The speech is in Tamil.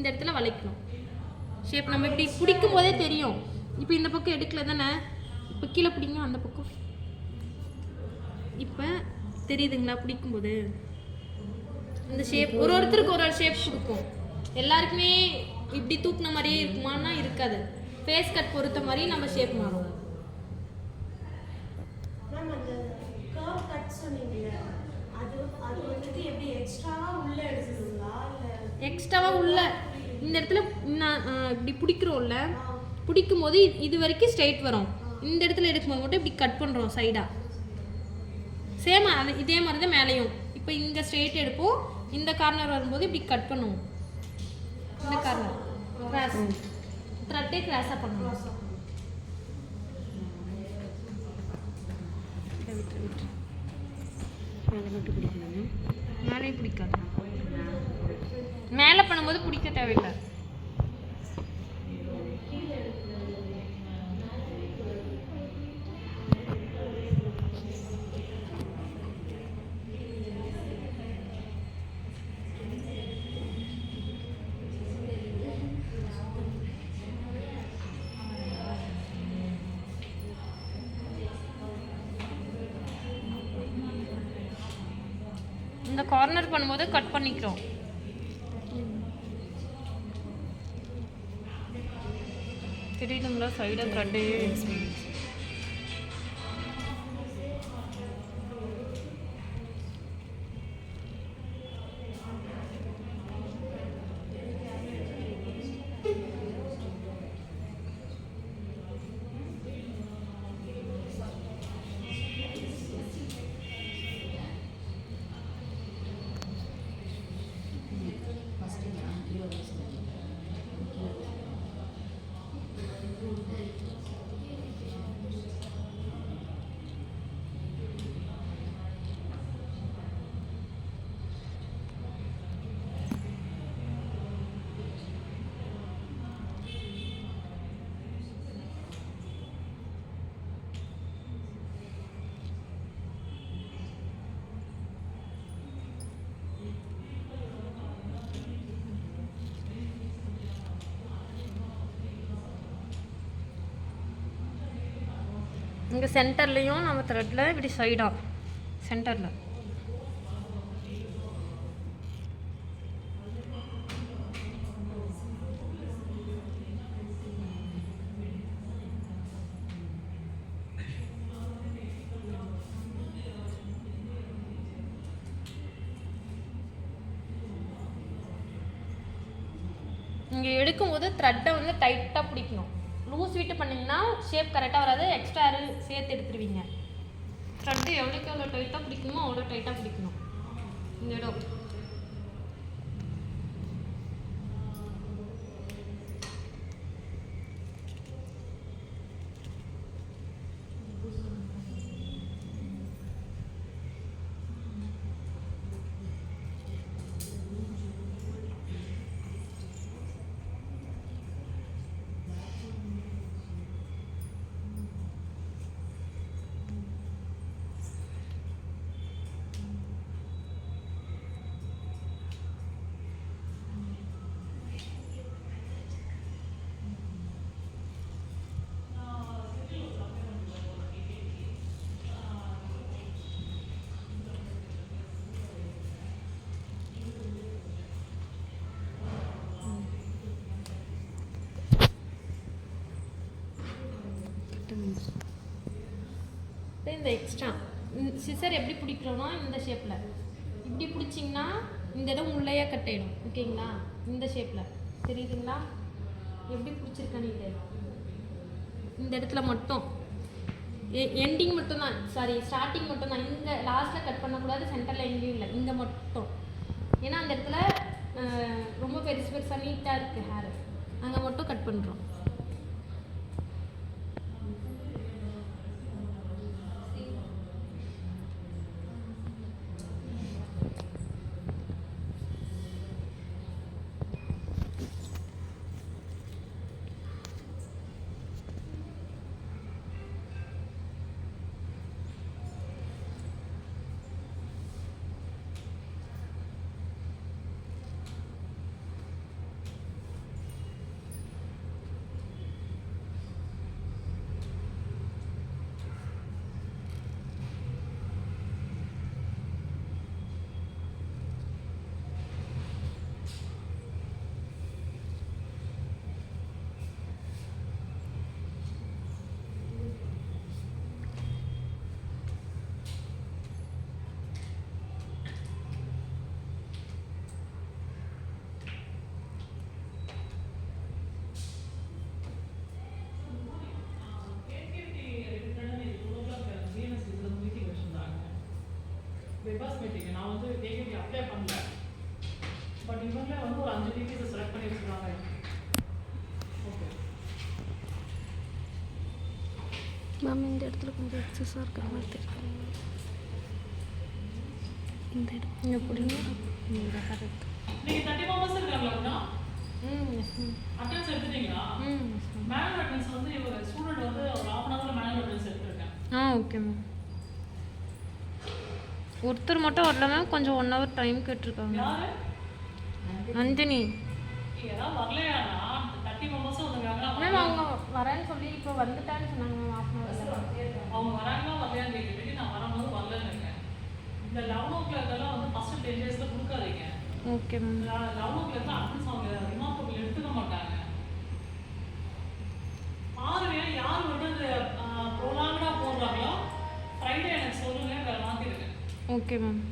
இந்த இடத்துல வளைக்கணும். ஷேப் நம்ம இப்படி பிடிக்கும் போதே தெரியும். இப்போ இந்த பக்கம் எடுக்கல தானே, இப்போ கீழே பிடிங்க அந்த பக்கம். இப்போ தெரியுதுங்களா பிடிக்கும்போது இந்த ஷேப் ஒருத்தருக்கு ஒரு ஷேப் கொடுக்கும். எல்லாருக்குமே இப்படி தூக்குன மாதிரியே இருக்குமானா இருக்காது. ஃபேஸ் கட் பொறுத்த மாதிரி நம்ம ஷேப் மாறும். எக்ஸ்ட்ராவா உள்ள இந்த இடத்துல இப்படி பிடிக்கிறோம்ல, பிடிக்கும் போது இது வரைக்கும் ஸ்ட்ரைட் வரும். இந்த இடத்துல எடுக்கும்போது மட்டும் இப்படி கட் பண்ணுறோம் சைடாக. சேம் இதே மாதிரி தான் மேலேயும். இப்போ இங்கே ஸ்ட்ரெயிட் எடுப்போம், இந்த கார்னர் வரும்போது இப்படி கட் பண்ணுவோம். இந்த கார்னர் கிராஸ் த்ரெட்டே கிராஸாக பண்ணுவோம். மேலே பிடிக்காது. மேலே பண்ணும்போது பிடிக்க தேவையில்லை. இந்த கார்னர் பண்ணும்போது கட் பண்ணிக்கிறோம். தெரியுதுங்களா சைடாக த்ரெட்டே இங்கே சென்டர்லேயும் நம்ம த்ரெட்டில் இப்படி சைடாக சென்டரில் இங்கே எடுக்கும்போது த்ரெட்டை வந்து டைட்டாக பிடிக்கணும். லூஸ் விட்டு பண்ணிங்கன்னா ஷேப் கரெக்டாக வராது. எக்ஸ்ட்ரா சேர்த்து எடுத்துருவீங்க. த்ரெட்டு எவ்வளோக்கு எவ்வளோ டைட்டாக பிடிக்கணுமோ அவ்வளோ டைட்டாக பிடிக்கணும். இந்த இடம் இந்த எக்ஸ்ட்ரா சிசர் எப்படி பிடிக்கிறோன்னா இந்த ஷேப்பில் இப்படி பிடிச்சிங்கன்னா இந்த இடம் உள்ளேயே கட் ஆகிடும். ஓகேங்களா? இந்த ஷேப்பில் தெரியுதுங்களா எப்படி பிடிச்சிருக்கேன்னு? இந்த இடத்துல மட்டும் எண்டிங் மட்டும்தான், சாரி ஸ்டார்டிங் மட்டும்தான். இங்கே லாஸ்ட்டில் கட் பண்ணக்கூடாது, சென்டரில் எங்கேயும் இல்லை, இங்கே மட்டும். ஏன்னா அந்த இடத்துல ரொம்ப பெருசு பெருசாக நீட்டாக இருக்குது ஹேர், அங்கே மட்டும் கட் பண்ணுறோம். தேவி அப்ளை பண்ணல. பட் இவங்களே வந்து ஒரு 5 டிகிரிஸ் செலக்ட் பண்ணி வச்சிருக்காங்க. ஓகே மேம் இந்த இடத்துல கொஞ்சம் எக்ஸஸாக இருக்கிற மாதிரி தெரியுது. இந்த இடம் இங்கே பிடிங்க. இந்த கரெக்ட். நீங்கள் 30 மெம்பர்ஸ் இருக்காங்களா? Yes ma'am. அட்டெண்டன்ஸ் எடுத்துட்டீங்களா? Yes ma'am. மேனுவல் அட்டெண்டன்ஸ் வந்து இவர் ஸ்டூடெண்ட் வந்து ஒரு 1/2 அன் ஹவரில் மேனுவல் அட்டெண்டன்ஸ் எடுத்துருக்கேன். Okay ma'am. ஒருத்தர் மட்டும் வரல மேம், கொஞ்சம் 1 ஹவர் டைம் கேட்டிருக்காங்க. யாரு? நந்தினி ஏதாவது வரலையானா 30 மெம்பர்ஸும் வந்துருக்காங்க. மேம் அவங்க வரேன்னு சொல்லி இப்போ வந்துட்டான்னு சொன்னாங்க மேம். ஹாஃப் அன் ஹவரில் அவங்க வராங்களா வரலையான்னு கேட்குறீங்க. நான் வரும்போது வரலன்னு இருக்கேன். இந்த 11 o'clock எல்லாம் வந்து ஃபர்ஸ்ட் 10 daysல கொடுக்காதீங்க. Okay ma'am. 11 o'clock அட்டெண்டன்ஸ் அவங்க ரிமார்க்கபிள் எடுத்துக்க மாட்டாங்க. பாருங்க யார் வந்து இந்த ப்ரோலாங்கடாக போடுறாங்களோ ஃப்ரைடே எனக்கு சொல்லுங்க, வேறு மாற்றிடுங்க. Okay ma'am.